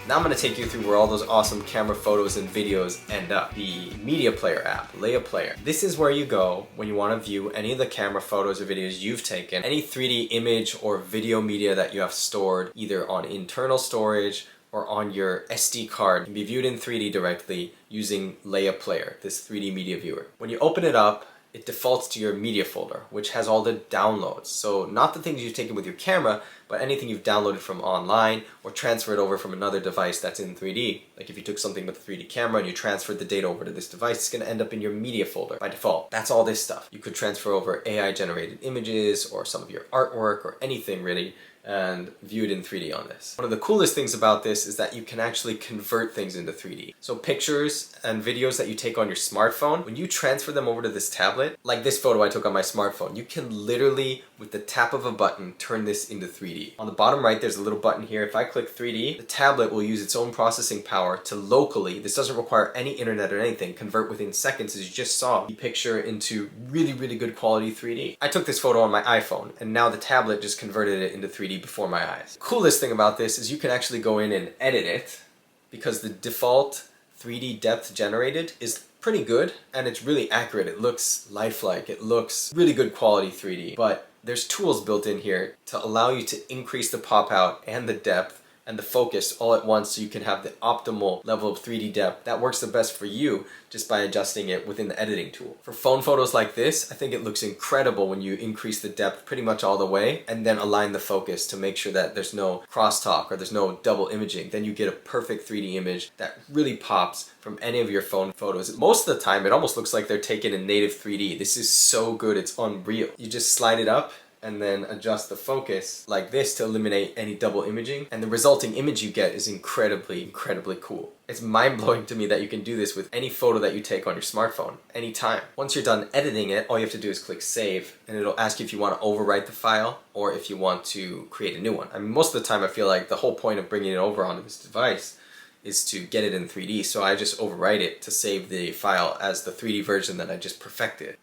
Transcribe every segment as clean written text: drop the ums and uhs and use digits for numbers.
Now I'm going to take you through where all those awesome camera photos and videos end up. The Media Player app, Leia Player. This is where you go when you want to view any of the camera photos or videos you've taken, any 3D image or video media that you have stored either on internal storage or on your SD card can be viewed in 3D directly using Leia Player, this 3D media viewer. When you open it up, it defaults to your media folder, which has all the downloads. So not the things you've taken with your camera, but anything you've downloaded from online or transferred over from another device that's in 3D. Like if you took something with a 3D camera and you transferred the data over to this device, it's gonna end up in your media folder by default. That's all this stuff. You could transfer over AI generated images or some of your artwork or anything really, and view it in 3D on this. One of the coolest things about this is that you can actually convert things into 3D. So pictures and videos that you take on your smartphone, when you transfer them over to this tablet, like this photo I took on my smartphone, you can literally, with the tap of a button, turn this into 3D. On the bottom right, there's a little button here. If I click 3D, the tablet will use its own processing power to locally, this doesn't require any internet or anything, convert within seconds, as you just saw, the picture into really, really good quality 3D. I took this photo on my iPhone, and now the tablet just converted it into 3D before my eyes. The coolest thing about this is you can actually go in and edit it, because the default 3D depth generated is pretty good and it's really accurate. It looks lifelike, it looks really good quality 3D, but there's tools built in here to allow you to increase the pop out and the depth and the focus all at once, so you can have the optimal level of 3D depth that works the best for you just by adjusting it within the editing tool. For phone photos like this, I think it looks incredible when you increase the depth pretty much all the way and then align the focus to make sure that there's no crosstalk or there's no double imaging. Then you get a perfect 3D image that really pops from any of your phone photos. Most of the time, it almost looks like they're taken in native 3D. This is so good, it's unreal. You just slide it up and then adjust the focus like this to eliminate any double imaging, and the resulting image you get is incredibly, incredibly cool. It's mind-blowing to me that you can do this with any photo that you take on your smartphone, anytime. Once you're done editing it, all you have to do is click save, and it'll ask you if you want to overwrite the file or if you want to create a new one. I mean, most of the time I feel like the whole point of bringing it over onto this device is to get it in 3D, so I just overwrite it to save the file as the 3D version that I just perfected.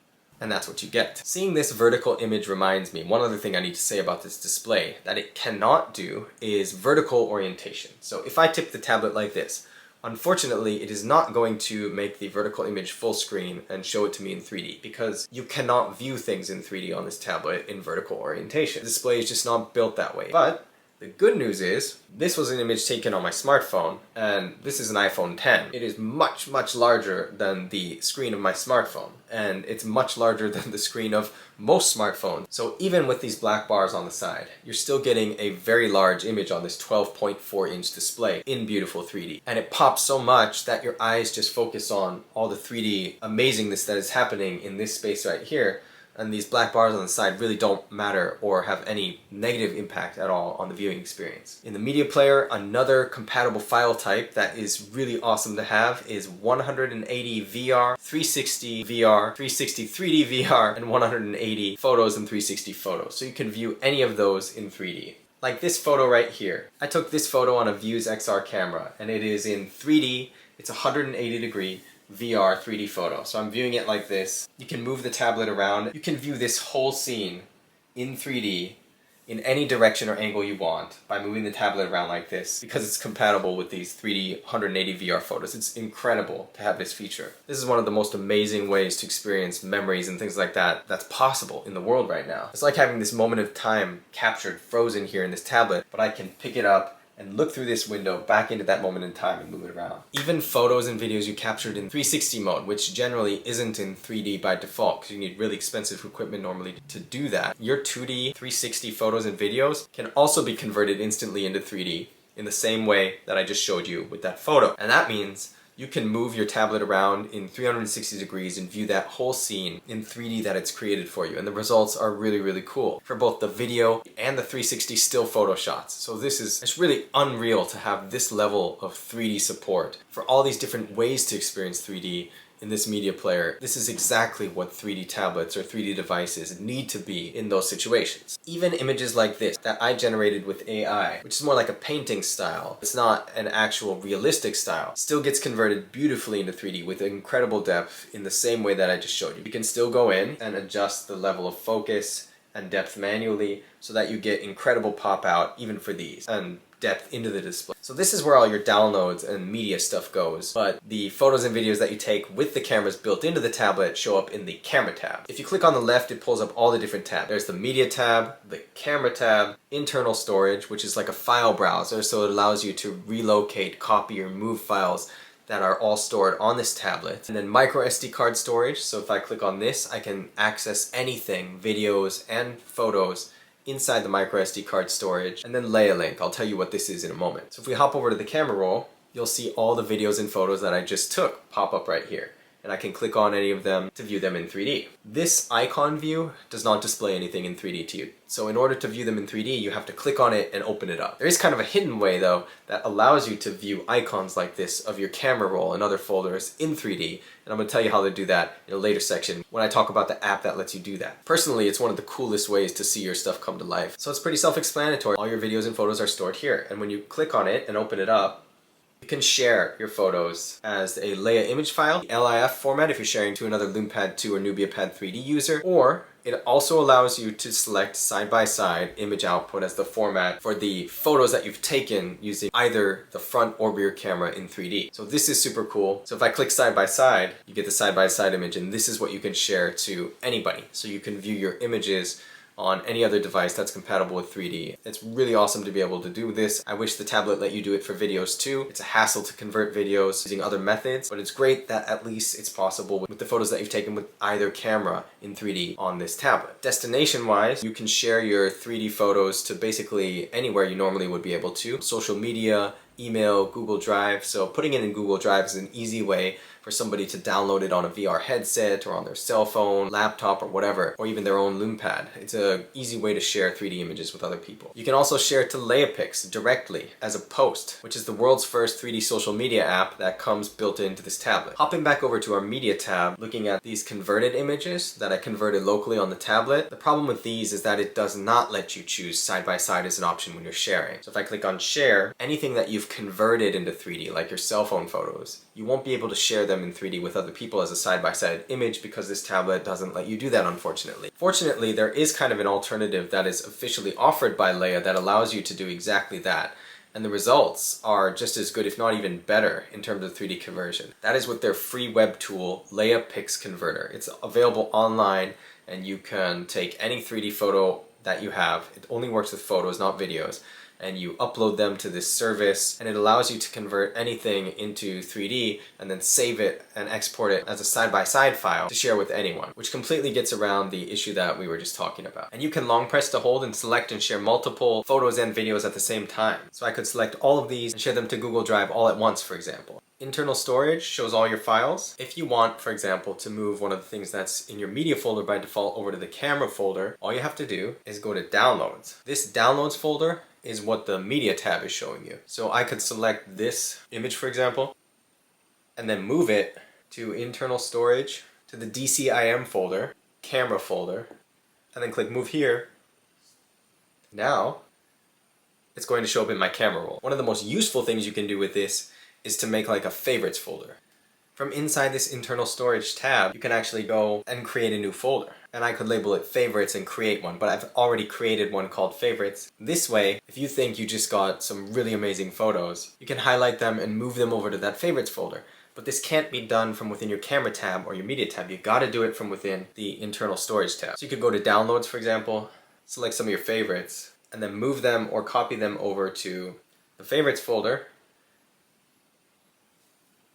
And that's what you get. Seeing this vertical image reminds me, one other thing I need to say about this display that it cannot do is vertical orientation. So if I tip the tablet like this, unfortunately it is not going to make the vertical image full screen and show it to me in 3D, because you cannot view things in 3D on this tablet in vertical orientation. The display is just not built that way. But the good news is, this was an image taken on my smartphone, and this is an iPhone 10. It is much, much larger than the screen of my smartphone, and it's much larger than the screen of most smartphones. So even with these black bars on the side, you're still getting a very large image on this 12.4-inch display in beautiful 3D. And it pops so much that your eyes just focus on all the 3D amazingness that is happening in this space right here, and these black bars on the side really don't matter or have any negative impact at all on the viewing experience. In the media player, another compatible file type that is really awesome to have is 180 VR, 360 VR, 360 3D VR, and 180 photos and 360 photos. So you can view any of those in 3D. Like this photo right here. I took this photo on a Views XR camera, and it is in 3D. It's 180 degree VR 3D photo. So I'm viewing it like this. You can move the tablet around. You can view this whole scene in 3D in any direction or angle you want by moving the tablet around like this, because it's compatible with these 3D 180 VR photos. It's incredible to have this feature. This is one of the most amazing ways to experience memories and things like that that's possible in the world right now. It's like having this moment of time captured, frozen here in this tablet, but I can pick it up and look through this window back into that moment in time and move it around. Even photos and videos you captured in 360 mode, which generally isn't in 3D by default because you need really expensive equipment normally to do that. Your 2D 360 photos and videos can also be converted instantly into 3D in the same way that I just showed you with that photo. And that means you can move your tablet around in 360 degrees and view that whole scene in 3D that it's created for you. And the results are really, really cool for both the video and the 360 still photo shots. So it's really unreal to have this level of 3D support for all these different ways to experience 3D in this media player. This is exactly what 3D tablets or 3D devices need to be in those situations. Even images like this that I generated with AI, which is more like a painting style, it's not an actual realistic style, still gets converted beautifully into 3D with incredible depth in the same way that I just showed you. You can still go in and adjust the level of focus and depth manually so that you get incredible pop out even for these. And depth into the display. So this is where all your downloads and media stuff goes, but the photos and videos that you take with the cameras built into the tablet show up in the camera tab. If you click on the left, it pulls up all the different tabs. There's the media tab, the camera tab, internal storage, which is like a file browser, so it allows you to relocate, copy, or move files that are all stored on this tablet. And then micro SD card storage, so if I click on this, I can access anything, videos and photos, inside the micro SD card storage. And then layer link, I'll tell you what this is in a moment. So if we hop over to the camera roll, you'll see all the videos and photos that I just took pop up right here. And I can click on any of them to view them in 3D. This icon view does not display anything in 3D to you. So in order to view them in 3D, you have to click on it and open it up. There is kind of a hidden way though that allows you to view icons like this of your camera roll and other folders in 3D. And I'm going to tell you how to do that in a later section when I talk about the app that lets you do that. Personally, it's one of the coolest ways to see your stuff come to life. So it's pretty self-explanatory. All your videos and photos are stored here. And when you click on it and open it up, you can share your photos as a Leia image file, LIF format if you're sharing to another Lume Pad 2 or Nubia Pad 3D user, or it also allows you to select side-by-side image output as the format for the photos that you've taken using either the front or rear camera in 3D. So this is super cool. So if I click side-by-side, you get the side-by-side image, and this is what you can share to anybody. So you can view your images on any other device that's compatible with 3D. It's really awesome to be able to do this. I wish the tablet let you do it for videos too. It's a hassle to convert videos using other methods, but it's great that at least it's possible with the photos that you've taken with either camera in 3D on this tablet. Destination-wise, you can share your 3D photos to basically anywhere you normally would be able to. Social media, email, Google Drive. So putting it in Google Drive is an easy way for somebody to download it on a VR headset or on their cell phone, laptop, or whatever, or even their own Lume Pad. It's an easy way to share 3D images with other people. You can also share it to Leiapics directly as a post, which is the world's first 3D social media app that comes built into this tablet. Hopping back over to our media tab, looking at these converted images that I converted locally on the tablet, the problem with these is that it does not let you choose side-by-side as an option when you're sharing. So if I click on share, anything that you've converted into 3D, like your cell phone photos, you won't be able to share them in 3D with other people as a side-by-side image because this tablet doesn't let you do that, unfortunately. Fortunately, there is kind of an alternative that is officially offered by Leia that allows you to do exactly that. And the results are just as good, if not even better, in terms of 3D conversion. That is with their free web tool, Leiapics Converter. It's available online, and you can take any 3D photo that you have. It only works with photos, not videos. And you upload them to this service, and it allows you to convert anything into 3D and then save it and export it as a side-by-side file to share with anyone, which completely gets around the issue that we were just talking about. And you can long press to hold and select and share multiple photos and videos at the same time. So I could select all of these and share them to Google Drive all at once, for example. Internal storage shows all your files. If you want, for example, to move one of the things that's in your media folder by default over to the camera folder, all you have to do is go to downloads. This downloads folder is what the media tab is showing you. So I could select this image, for example, and then move it to internal storage, to the DCIM folder, camera folder, and then click move here. Now, it's going to show up in my camera roll. One of the most useful things you can do with this is to make like a favorites folder. From inside this internal storage tab, you can actually go and create a new folder. And I could label it favorites and create one, but I've already created one called favorites. This way, if you think you just got some really amazing photos, you can highlight them and move them over to that favorites folder. But this can't be done from within your camera tab or your media tab. You gotta do it from within the internal storage tab. So you could go to downloads, for example, select some of your favorites, and then move them or copy them over to the favorites folder.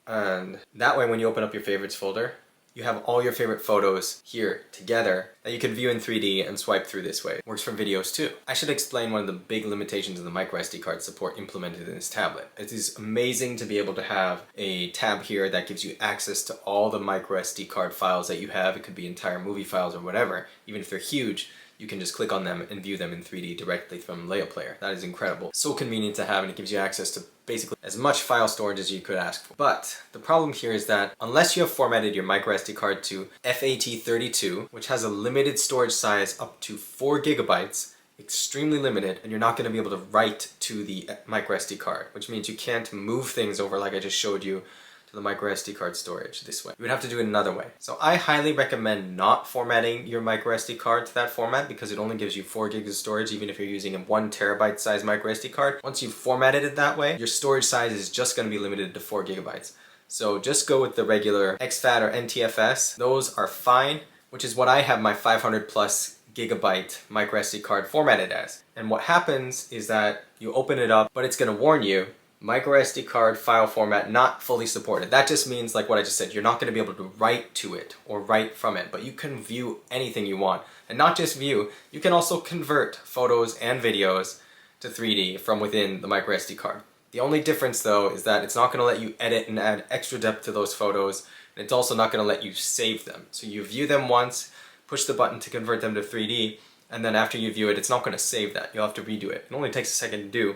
And that way, when you open up your favorites folder, you have all your favorite photos here together that you can view in 3D and swipe through this way. Works for videos too. I should explain one of the big limitations of the micro SD card support implemented in this tablet. It is amazing to be able to have a tab here that gives you access to all the micro SD card files that you have. It could be entire movie files or whatever. Even if they're huge, you can just click on them and view them in 3D directly from Leia Player. That is incredible. So convenient to have, and it gives you access to basically as much file storage as you could ask for. But the problem here is that unless you have formatted your micro SD card to FAT32, which has a limited storage size up to 4 gigabytes, extremely limited, and you're not going to be able to write to the micro SD card, which means you can't move things over like I just showed you to to the micro SD card storage this way. You would have to do it another way. So I highly recommend not formatting your micro SD card to that format because it only gives you 4 gigs of storage even if you're using a 1 terabyte size micro SD card. Once you've formatted it that way, your storage size is just going to be limited to 4 gigabytes. So just go with the regular exFAT or NTFS. Those are fine, which is what I have my 500 plus gigabyte micro SD card formatted as. And what happens is that you open it up, but it's going to warn you, micro SD card file format not fully supported. That just means, like what I just said, you're not going to be able to write to it or write from it, but you can view anything you want. And not just view, you can also convert photos and videos to 3D from within the micro SD card. The only difference though is that it's not going to let you edit and add extra depth to those photos, and it's also not going to let you save them. So you view them once, push the button to convert them to 3D, and then after you view it, it's not going to save that. You'll have to redo it. It only takes a second to do.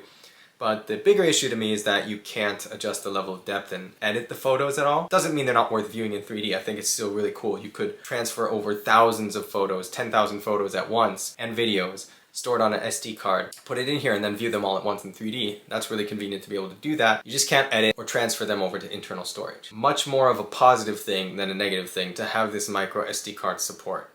But the bigger issue to me is that you can't adjust the level of depth and edit the photos at all. Doesn't mean they're not worth viewing in 3D. I think it's still really cool. You could transfer over thousands of photos, 10,000 photos at once, and videos, store it on an SD card, put it in here, and then view them all at once in 3D. That's really convenient to be able to do that. You just can't edit or transfer them over to internal storage. Much more of a positive thing than a negative thing to have this micro SD card support.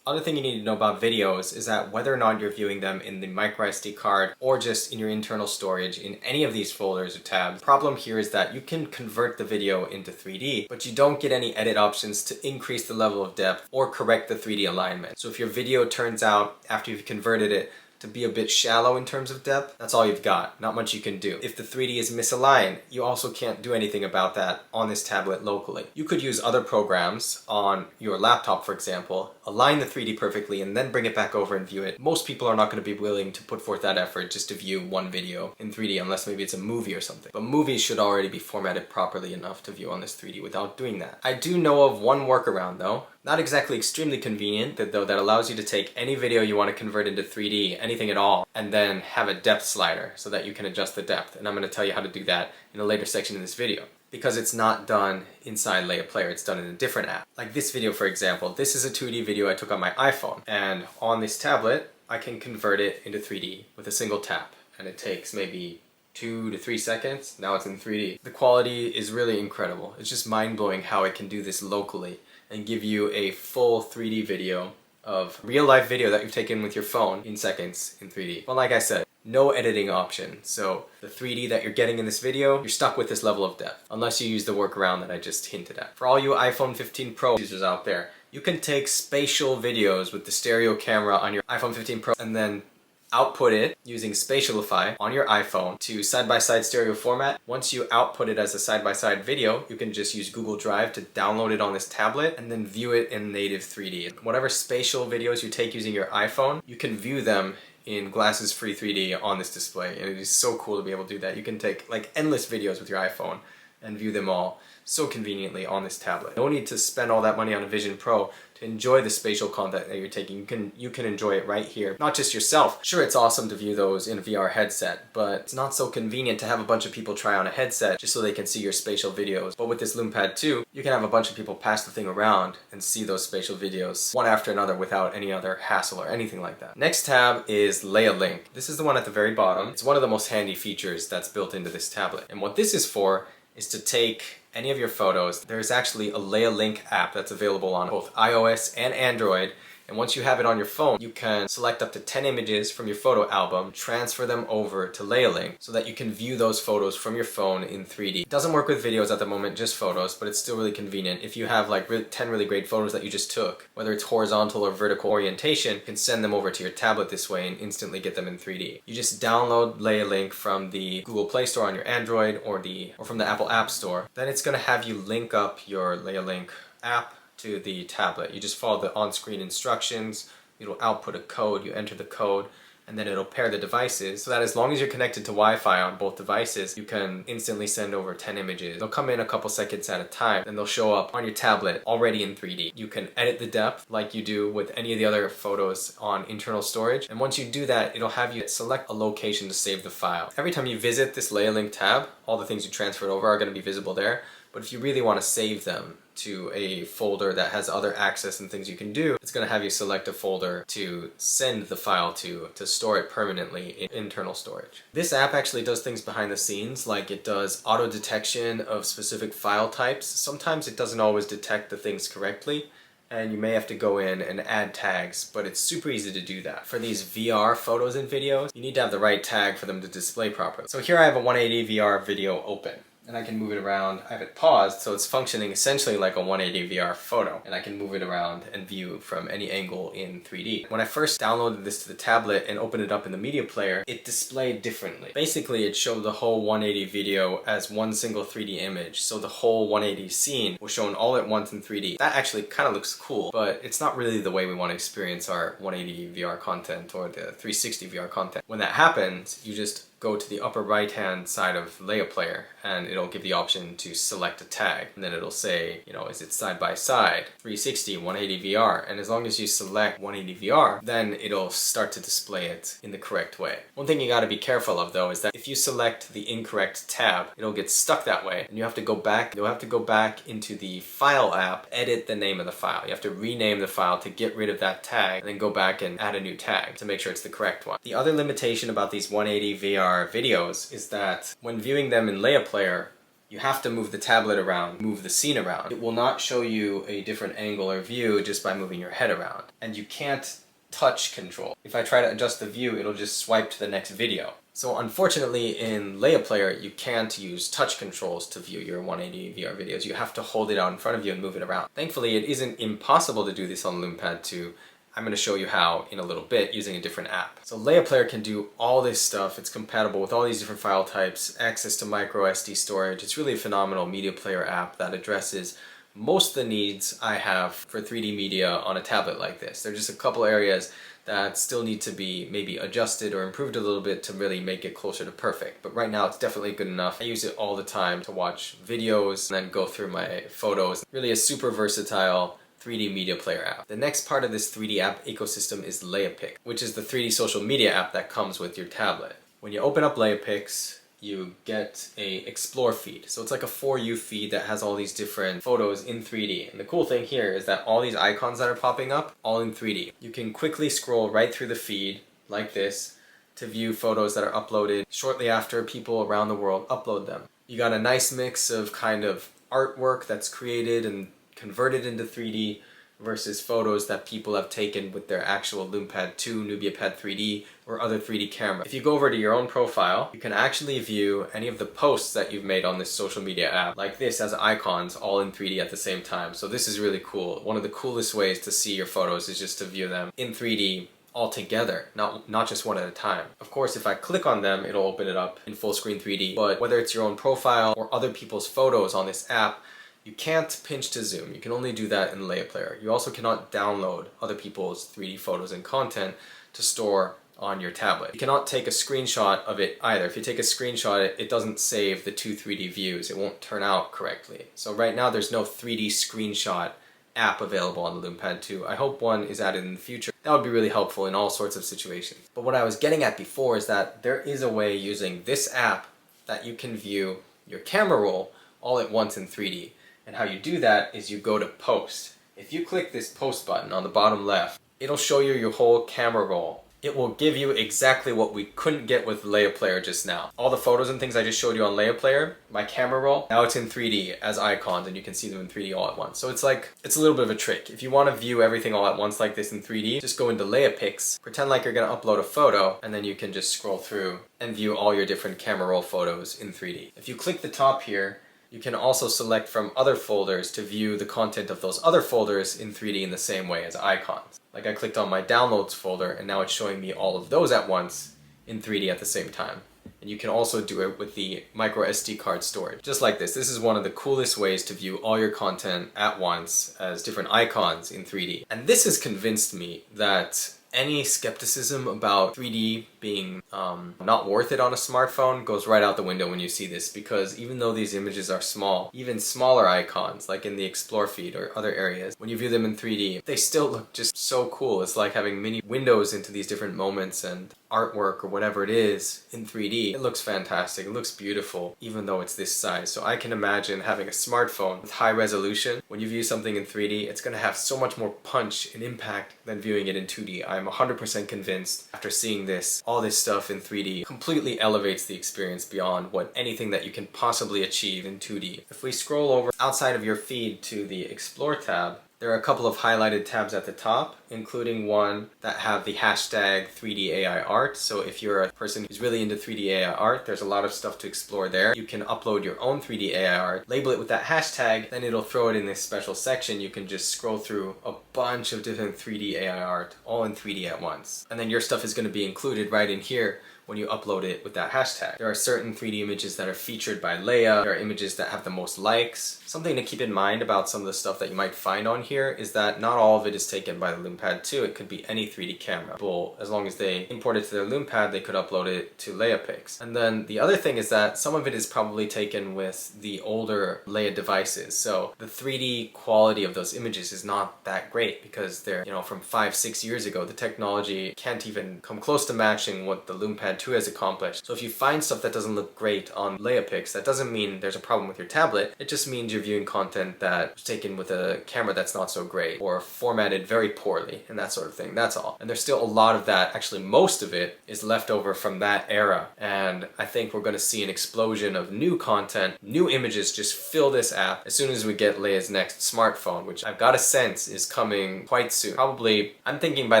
Other thing you need to know about videos is that whether or not you're viewing them in the micro SD card or just in your internal storage in any of these folders or tabs, the problem here is that you can convert the video into 3D, but you don't get any edit options to increase the level of depth or correct the 3D alignment. So if your video turns out after you've converted it to be a bit shallow in terms of depth, that's all you've got. Not much you can do. If the 3D is misaligned, you also can't do anything about that on this tablet locally. You could use other programs on your laptop, for example, align the 3D perfectly, and then bring it back over and view it. Most people are not going to be willing to put forth that effort just to view one video in 3D, unless maybe it's a movie or something. But movies should already be formatted properly enough to view on this 3D without doing that. I do know of one workaround though. Not exactly extremely convenient, though, that allows you to take any video you want to convert into 3D, anything at all, and then have a depth slider so that you can adjust the depth. And I'm going to tell you how to do that in a later section in this video. Because it's not done inside Leia Player, it's done in a different app. Like this video, for example, this is a 2D video I took on my iPhone, and on this tablet, I can convert it into 3D with a single tap, and it takes maybe 2 to 3 seconds. Now it's in 3D. The quality is really incredible. It's just mind-blowing how it can do this locally and give you a full 3D video of real-life video that you've taken with your phone in seconds in 3D. But like I said, no editing option. So the 3D that you're getting in this video, you're stuck with this level of depth, unless you use the workaround that I just hinted at. For all you iPhone 15 Pro users out there, you can take spatial videos with the stereo camera on your iPhone 15 Pro and then output it using Spatialify on your iPhone to side-by-side stereo format. Once you output it as a side-by-side video, you can just use Google Drive to download it on this tablet and then view it in native 3D. Whatever spatial videos you take using your iPhone, you can view them in glasses-free 3D on this display, and it is so cool to be able to do that. You can take like endless videos with your iPhone and view them all so conveniently on this tablet. No need to spend all that money on a Vision Pro to enjoy the spatial content that you're taking. You can enjoy it right here. Not just yourself. Sure, it's awesome to view those in a VR headset, but it's not so convenient to have a bunch of people try on a headset just so they can see your spatial videos. But with this Lume Pad 2, you can have a bunch of people pass the thing around and see those spatial videos one after another without any other hassle or anything like that. Next tab is Leia Link. This is the one at the very bottom. It's one of the most handy features that's built into this tablet. And what this is for is to take any of your photos. There's actually a Leia Link app that's available on both iOS and Android, and once you have it on your phone, you can select up to 10 images from your photo album, transfer them over to Leia Link so that you can view those photos from your phone in 3D. It doesn't work with videos at the moment, just photos, but it's still really convenient. If you have like 10 really great photos that you just took, whether it's horizontal or vertical orientation, you can send them over to your tablet this way and instantly get them in 3D. You just download Leia Link from the Google Play Store on your Android or from the Apple App Store. Then it's going to have you link up your Leia Link app to the tablet. You just follow the on-screen instructions, it'll output a code, you enter the code, and then it'll pair the devices so that as long as you're connected to Wi-Fi on both devices, you can instantly send over 10 images. They'll come in a couple seconds at a time, and they'll show up on your tablet already in 3D. You can edit the depth like you do with any of the other photos on internal storage, and once you do that, it'll have you select a location to save the file. Every time you visit this Leia Link tab, all the things you transferred over are going to be visible there, But if you really want to save them to a folder that has other access and things you can do, it's going to have you select a folder to send the file to store it permanently in internal storage. This app actually does things behind the scenes, like it does auto detection of specific file types. Sometimes it doesn't always detect the things correctly, and you may have to go in and add tags, but it's super easy to do that. For these VR photos and videos, you need to have the right tag for them to display properly. So here I have a 180 VR video open, and I can move it around. I have it paused, so it's functioning essentially like a 180 VR photo, and I can move it around and view from any angle in 3D. When I first downloaded this to the tablet and opened it up in the media player, it displayed differently. Basically, it showed the whole 180 video as one single 3D image, so the whole 180 scene was shown all at once in 3D. That actually kind of looks cool, but it's not really the way we want to experience our 180 VR content or the 360 VR content. When that happens, you just go to the upper right hand side of Leia Player and it'll give the option to select a tag, and then it'll say, you know, is it side by side, 360, 180 VR, and as long as you select 180 VR, then it'll start to display it in the correct way. One thing you got to be careful of though is that if you select the incorrect tab, it'll get stuck that way and you have to go back. You'll have to go back into the file app, edit the name of the file. You have to rename the file to get rid of that tag and then go back and add a new tag to make sure it's the correct one. The other limitation about these 180 VR videos is that when viewing them in Leia Player, you have to move the tablet around, move the scene around. It will not show you a different angle or view just by moving your head around. And you can't touch control. If I try to adjust the view, it'll just swipe to the next video. So unfortunately in Leia Player, you can't use touch controls to view your 180 VR videos. You have to hold it out in front of you and move it around. Thankfully, it isn't impossible to do this on Lume Pad 2. I'm going to show you how in a little bit using a different app. So Leia Player can do all this stuff. It's compatible with all these different file types, access to micro SD storage. It's really a phenomenal media player app that addresses most of the needs I have for 3D media on a tablet like this. There are just a couple areas that still need to be maybe adjusted or improved a little bit to really make it closer to perfect. But right now it's definitely good enough. I use it all the time to watch videos and then go through my photos. Really a super versatile 3D media player app. The next part of this 3D app ecosystem is LeiaPix, which is the 3D social media app that comes with your tablet. When you open up LeiaPix, you get a explore feed. So it's like a For You feed that has all these different photos in 3D. And the cool thing here is that all these icons that are popping up, all in 3D. You can quickly scroll right through the feed like this to view photos that are uploaded shortly after people around the world upload them. You got a nice mix of kind of artwork that's created and converted into 3D versus photos that people have taken with their actual Lume Pad 2, Nubia Pad 3D, or other 3D camera. If you go over to your own profile, you can actually view any of the posts that you've made on this social media app. Like this has icons all in 3D at the same time. So this is really cool. One of the coolest ways to see your photos is just to view them in 3D all together, not just one at a time. Of course, if I click on them, it'll open it up in full screen 3D. But whether it's your own profile or other people's photos on this app, you can't pinch to zoom. You can only do that in Leia Player. You also cannot download other people's 3D photos and content to store on your tablet. You cannot take a screenshot of it either. If you take a screenshot, it doesn't save the two 3D views. It won't turn out correctly. So right now there's no 3D screenshot app available on the Lume Pad 2. I hope one is added in the future. That would be really helpful in all sorts of situations. But what I was getting at before is that there is a way using this app that you can view your camera roll all at once in 3D. And how you do that is you go to Post. If you click this Post button on the bottom left, it'll show you your whole camera roll. It will give you exactly what we couldn't get with Leia Player just now. All the photos and things I just showed you on Leia Player, my camera roll, now it's in 3D as icons and you can see them in 3D all at once. So it's a little bit of a trick. If you want to view everything all at once like this in 3D, just go into LeiaPix, pretend like you're going to upload a photo, and then you can just scroll through and view all your different camera roll photos in 3D. If you click the top here, you can also select from other folders to view the content of those other folders in 3D in the same way as icons. Like I clicked on my downloads folder and now it's showing me all of those at once in 3D at the same time. And you can also do it with the micro SD card storage. Just like this. This is one of the coolest ways to view all your content at once as different icons in 3D. And this has convinced me that any skepticism about 3D being not worth it on a smartphone goes right out the window when you see this, because even though these images are small, even smaller icons like in the Explore feed or other areas, when you view them in 3D, they still look just so cool. It's like having mini windows into these different moments, and artwork or whatever it is in 3D, it looks fantastic. It looks beautiful, even though it's this size. So I can imagine having a smartphone with high resolution. When you view something in 3D, it's going to have so much more punch and impact than viewing it in 2D. I'm 100% convinced after seeing this, all this stuff in 3D completely elevates the experience beyond what anything that you can possibly achieve in 2D. If we scroll over outside of your feed to the Explore tab, there are a couple of highlighted tabs at the top, including one that have the hashtag 3D AI art. So if you're a person who's really into 3D AI art, there's a lot of stuff to explore there. You can upload your own 3D AI art, label it with that hashtag, then it'll throw it in this special section. You can just scroll through a bunch of different 3D AI art, all in 3D at once. And then your stuff is going to be included right in here when you upload it with that hashtag. There are certain 3D images that are featured by Leia. There are images that have the most likes. Something to keep in mind about some of the stuff that you might find on here is that not all of it is taken by the Lume Pad 2. It could be any 3D camera. Well, as long as they import it to their Lume Pad, they could upload it to Leia pics. And then the other thing is that some of it is probably taken with the older Leia devices. So the 3D quality of those images is not that great because they're, from 5-6 years ago. The technology can't even come close to matching what the Lume Pad 2 has accomplished. So if you find stuff that doesn't look great on Leia pics, that doesn't mean there's a problem with your tablet. It just means you're viewing content that was taken with a camera that's not so great or formatted very poorly and that sort of thing. That's all. And there's still a lot of that. Actually, most of it is left over from that era. And I think we're going to see an explosion of new content, new images just fill this app as soon as we get Leia's next smartphone, which I've got a sense is coming quite soon. Probably, I'm thinking by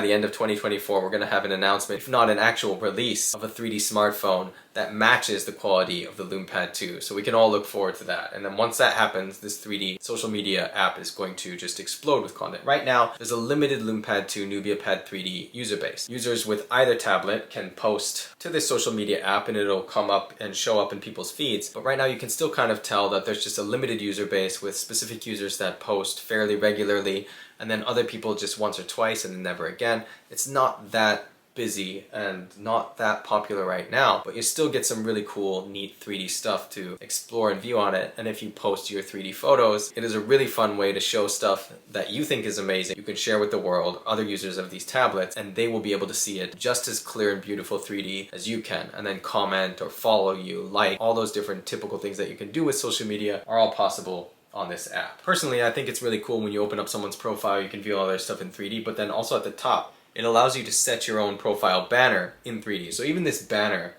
the end of 2024, we're going to have an announcement, if not an actual release of a 3D smartphone that matches the quality of the Lume Pad 2. So we can all look forward to that. And then once that happens, this 3D social media app is going to just explode with content. Right now, there's a limited Lume Pad 2 Nubia Pad 3D user base. Users with either tablet can post to this social media app and it'll come up and show up in people's feeds. But right now you can still kind of tell that there's just a limited user base with specific users that post fairly regularly and then other people just once or twice and then never again. It's not that busy and not that popular right now, but you still get some really cool, neat 3D stuff to explore and view on it. And if you post your 3D photos, it is a really fun way to show stuff that you think is amazing. You can share with the world, other users of these tablets, and they will be able to see it just as clear and beautiful 3D as you can, and then comment or follow you, like, all those different typical things that you can do with social media are all possible on this app. Personally, I think it's really cool when you open up someone's profile, you can view all their stuff in 3D, but then also at the top, it allows you to set your own profile banner in 3D. So even this banner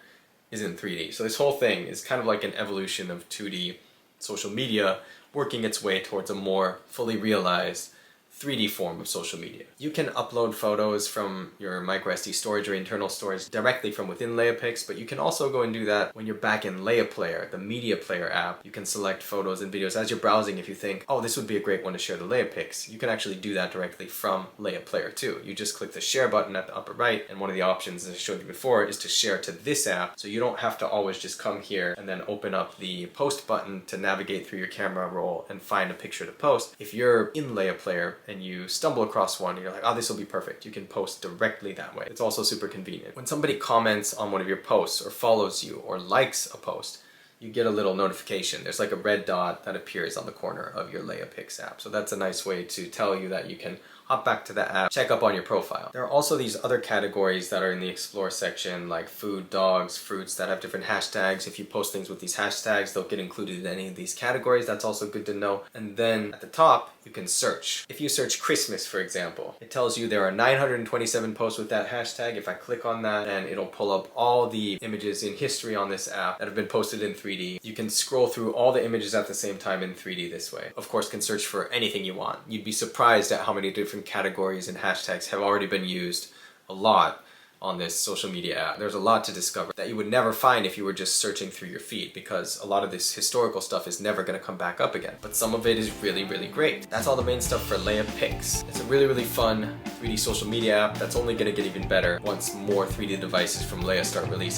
is in 3D. So this whole thing is kind of like an evolution of 2D social media working its way towards a more fully realized 3D form of social media. You can upload photos from your microSD storage or internal storage directly from within Leia Pics, but you can also go and do that when you're back in Leia Player, the media player app. You can select photos and videos as you're browsing. If you think, oh, this would be a great one to share the Leia Pics, you can actually do that directly from Leia Player too. You just click the share button at the upper right, and one of the options, as I showed you before, is to share to this app, so you don't have to always just come here and then open up the post button to navigate through your camera roll and find a picture to post. If you're in Leia Player and you stumble across one and you're like, oh, this will be perfect, you can post directly that way. It's also super convenient. When somebody comments on one of your posts or follows you or likes a post, you get a little notification. There's like a red dot that appears on the corner of your Leia Pics app. So that's a nice way to tell you that you can hop back to the app, check up on your profile. There are also these other categories that are in the Explore section, like food, dogs, fruits, that have different hashtags. If you post things with these hashtags, they'll get included in any of these categories. That's also good to know. And then at the top, you can search. If you search Christmas, for example, it tells you there are 927 posts with that hashtag. If I click on that, and it'll pull up all the images in history on this app that have been posted in 3D. You can scroll through all the images at the same time in 3D this way. Of course, can search for anything you want. You'd be surprised at how many different categories and hashtags have already been used a lot on this social media app. There's a lot to discover that you would never find if you were just searching through your feed, because a lot of this historical stuff is never going to come back up again. But some of it is really, really great. That's all the main stuff for Leia Pics. It's a really, really fun 3D social media app that's only going to get even better once more 3D devices from Leia start releasing.